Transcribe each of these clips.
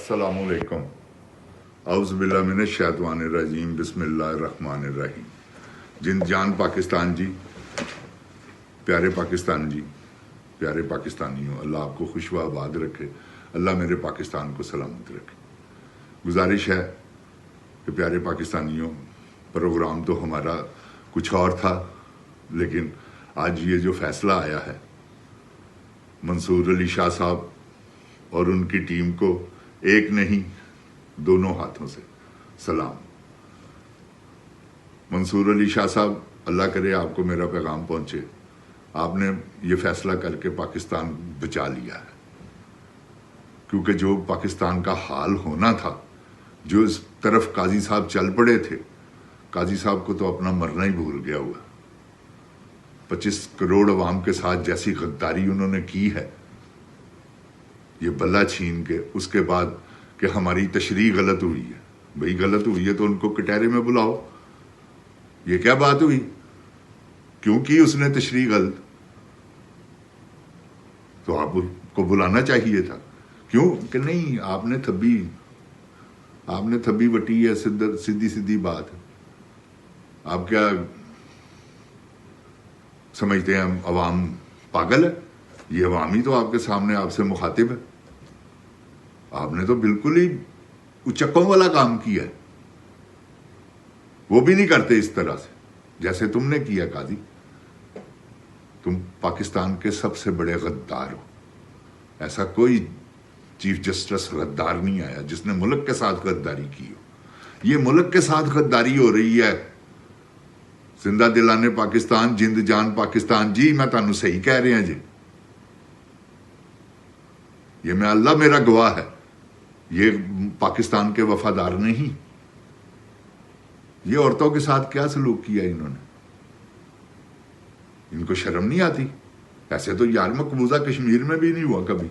अस्सलामु अलैकुम औज़ु बिल्लाहि मिनश शैतानिर रजीम बिस्मिल्लाहिर रहमानिर रहीम। जिंद जान पाकिस्तान जी, प्यारे पाकिस्तान जी, प्यारे पाकिस्तानियों, अल्लाह आपको खुश व आबाद रखे, अल्लाह मेरे पाकिस्तान को सलामत रखे। गुजारिश है कि प्यारे पाकिस्तानियों, प्रोग्राम तो हमारा कुछ और था, लेकिन आज ये जो फैसला आया है, मंसूर अली शाह साहब और उनकी टीम को एक नहीं दोनों हाथों से सलाम। मंसूर अली शाह साहब, अल्लाह करे आपको मेरा पैगाम पहुंचे। आपने ये फैसला करके पाकिस्तान बचा लिया है, क्योंकि जो पाकिस्तान का हाल होना था, जो इस तरफ काजी साहब चल पड़े थे, काजी साहब को तो अपना मरना ही भूल गया हुआ। 25 करोड़ अवाम के साथ जैसी गद्दारी उन्होंने की है, ये बल्ला छीन के, उसके बाद कि हमारी तशरीह गलत हुई है। भाई गलत हुई है तो उनको कटहरे में बुलाओ। ये क्या बात हुई? क्यों की उसने तशरीह गलत? तो आपको बुलाना चाहिए था। क्यों कि नहीं, आपने थब्बी बटी है, सीधी सीधी बात है। आप क्या समझते हैं अवाम पागल है? ये अवाम ही तो आपके सामने आपसे मुखातिब है। आपने तो बिल्कुल ही उचक्कों वाला काम किया है। वो भी नहीं करते इस तरह से जैसे तुमने किया। काजी, तुम पाकिस्तान के सबसे बड़े गद्दार हो। ऐसा कोई चीफ जस्टिस गद्दार नहीं आया जिसने मुल्क के साथ गद्दारी की हो। ये मुल्क के साथ गद्दारी हो रही है। जिंदा दिलाने पाकिस्तान, जिंद जान पाकिस्तान जी, मैं तानू सही कह रहे हैं जी। ये मैं, अल्लाह मेरा गवाह है, ये पाकिस्तान के वफादार नहीं। ये औरतों के साथ क्या सलूक किया इन्होंने? इनको शर्म नहीं आती? ऐसे तो यार मकबूजा कश्मीर में भी नहीं हुआ कभी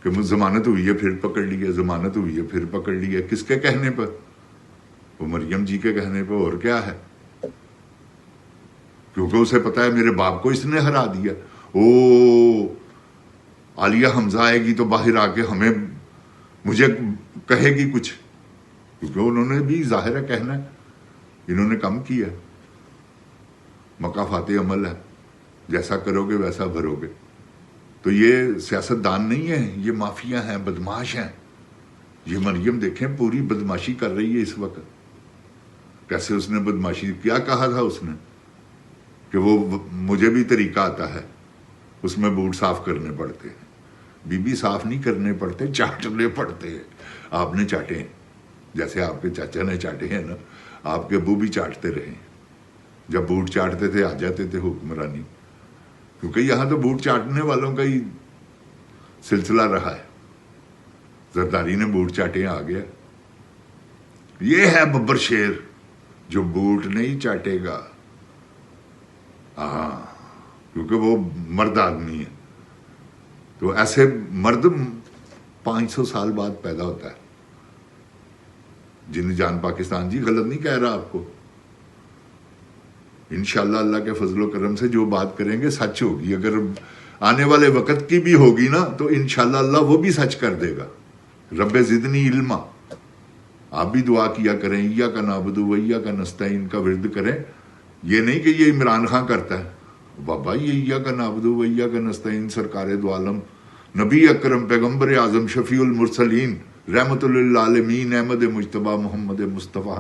कि जमानत हुई है फिर पकड़ लिया, जमानत हुई है फिर पकड़ लिया। किसके कहने पर? वो मरियम जी के कहने पर। और क्या है? क्योंकि उसे पता है मेरे बाप को इसने हरा दिया। ओ आलिया हमजा आएगी तो बाहर आके मुझे कहेगी कुछ, क्योंकि उन्होंने भी जाहिर है कहना है। इन्होंने कम किया। मकाफाते अमल है, जैसा करोगे वैसा भरोगे। तो ये सियासतदान नहीं है, ये माफिया हैं, बदमाश हैं। ये मरियम देखें पूरी बदमाशी कर रही है इस वक्त। कैसे उसने बदमाशी, क्या कहा था उसने कि वो मुझे भी तरीका आता है, उसमें बूट साफ करने पड़ते हैं। बीबी साफ नहीं करने पड़ते, चाटने पड़ते हैं। आपने चाटे हैं, जैसे आपके चाचा ने चाटे हैं ना। आपके अबू भी चाटते रहे। जब बूट चाटते थे आ जाते थे हुक्मरानी, क्योंकि यहां तो बूट चाटने वालों का ही सिलसिला रहा है। जरदारी ने बूट चाटे, आ गया। ये है बब्बर शेर जो बूट नहीं चाटेगा। क्योंकि वो मर्द आदमी है। तो ऐसे मर्द 500 साल बाद पैदा होता है। जिंद जान पाकिस्तान जी, गलत नहीं कह रहा आपको। इंशाल्लाह अल्लाह के फजलो करम से जो बात करेंगे सच होगी। अगर आने वाले वक्त की भी होगी ना, तो इंशाल्लाह अल्लाह वो भी सच कर देगा। रब्बे जिदनी इल्मा। आप भी दुआ किया करें, इय्या का नाबुदु व इय्या का नस्तईन का विर्द करें। ये नहीं कि ये इमरान खान करता है। बाबा, ये इय्या का नाबुदु व इय्या का नस्तईन सरकार दो आलम नबी अकरम पैगंबर आजम शफीउल मुरसलीन रहमतुल लिल आलमीन अहमद मुज्तबा मोहम्मद मुस्तफ़ा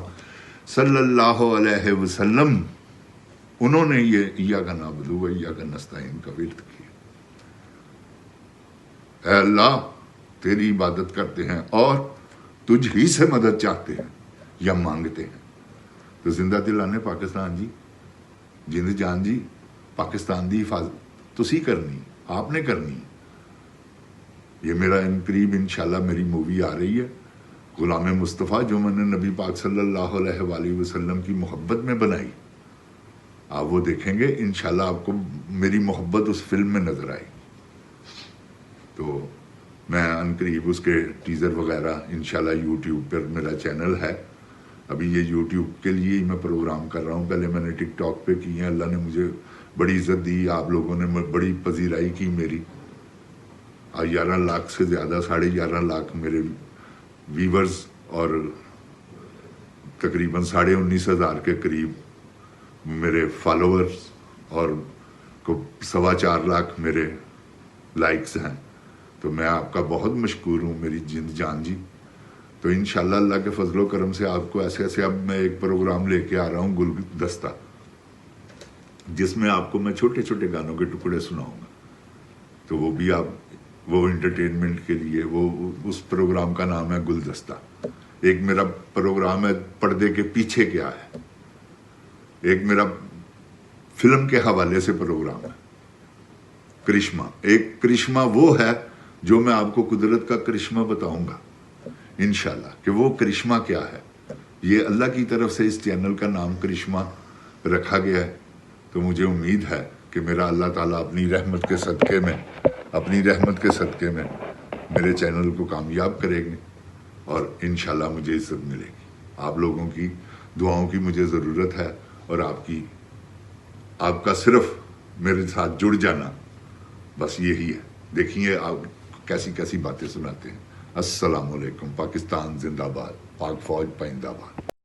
सल्लल्लाहु अलैहि वसल्लम, उन्होंने ये इय्या का नाबुदु व इय्या का नस्तईन का विर्द किया। ऐ अल्लाह, तेरी इबादत करते हैं और तुझ ही से मदद चाहते हैं या मांगते हैं। तो जिंदा दिलाने पाकिस्तान जी, जिंद जान जी, पाकिस्तान की हिफाजत तुसी करनी, आपने करनी। ये मेरा इन करीब इंशाल्लाह मेरी मूवी आ रही है, गुलाम मुस्तफ़ा, जो मैंने नबी पाक सल्लल्लाहु अलैहि वसल्लम की मोहब्बत में बनाई। आप वो देखेंगे इंशाल्लाह, आपको मेरी मोहब्बत उस फिल्म में नजर आएगी। तो मैं अनकरीब उसके टीज़र वगैरह इंशाल्लाह यूट्यूब पर मेरा चैनल है। अभी ये यूट्यूब के लिए ही मैं प्रोग्राम कर रहा हूँ। पहले मैंने टिकटॉक पे किए हैं। अल्लाह ने मुझे बड़ी इज्जत दी, आप लोगों ने बड़ी पजीराई की मेरी। 11 लाख से ज़्यादा, 11.5 लाख मेरे ویورز اور تقریباً 19,500 کے قریب میرے فالوورز اور 4.25 لاکھ میرے لائکس ہیں، تو میں آپ کا بہت مشکور ہوں میری جند جان جی۔ تو انشاءاللہ اللہ کے فضل و کرم سے آپ کو ایسے اب میں ایک پروگرام لے کے آ رہا ہوں گلدستہ، جس میں آپ کو میں چھوٹے چھوٹے گانوں کے ٹکڑے سناؤں گا، تو وہ بھی آپ وہ انٹرٹینمنٹ کے لیے، وہ اس پروگرام کا نام ہے گلدستہ۔ ایک میرا پروگرام ہے پردے کے پیچھے کیا ہے، ایک میرا فلم کے حوالے سے پروگرام ہے کرشمہ۔ ایک کرشمہ وہ ہے جو میں آپ کو قدرت کا کرشمہ بتاؤں گا انشاءاللہ کہ وہ کرشمہ کیا ہے۔ یہ اللہ کی طرف سے اس چینل کا نام کرشمہ رکھا گیا ہے، تو مجھے امید ہے کہ میرا اللہ تعالیٰ اپنی رحمت کے صدقے میں میرے چینل کو کامیاب کرے گے، اور انشاءاللہ مجھے عزت ملے گی۔ آپ لوگوں کی دعاؤں کی مجھے ضرورت ہے، اور آپ کا صرف میرے ساتھ جڑ جانا بس یہی ہے۔ دیکھیے آپ کیسی کیسی باتیں سناتے ہیں۔ السلام علیکم۔ پاکستان زندہ باد، پاک فوج پائندہ باد۔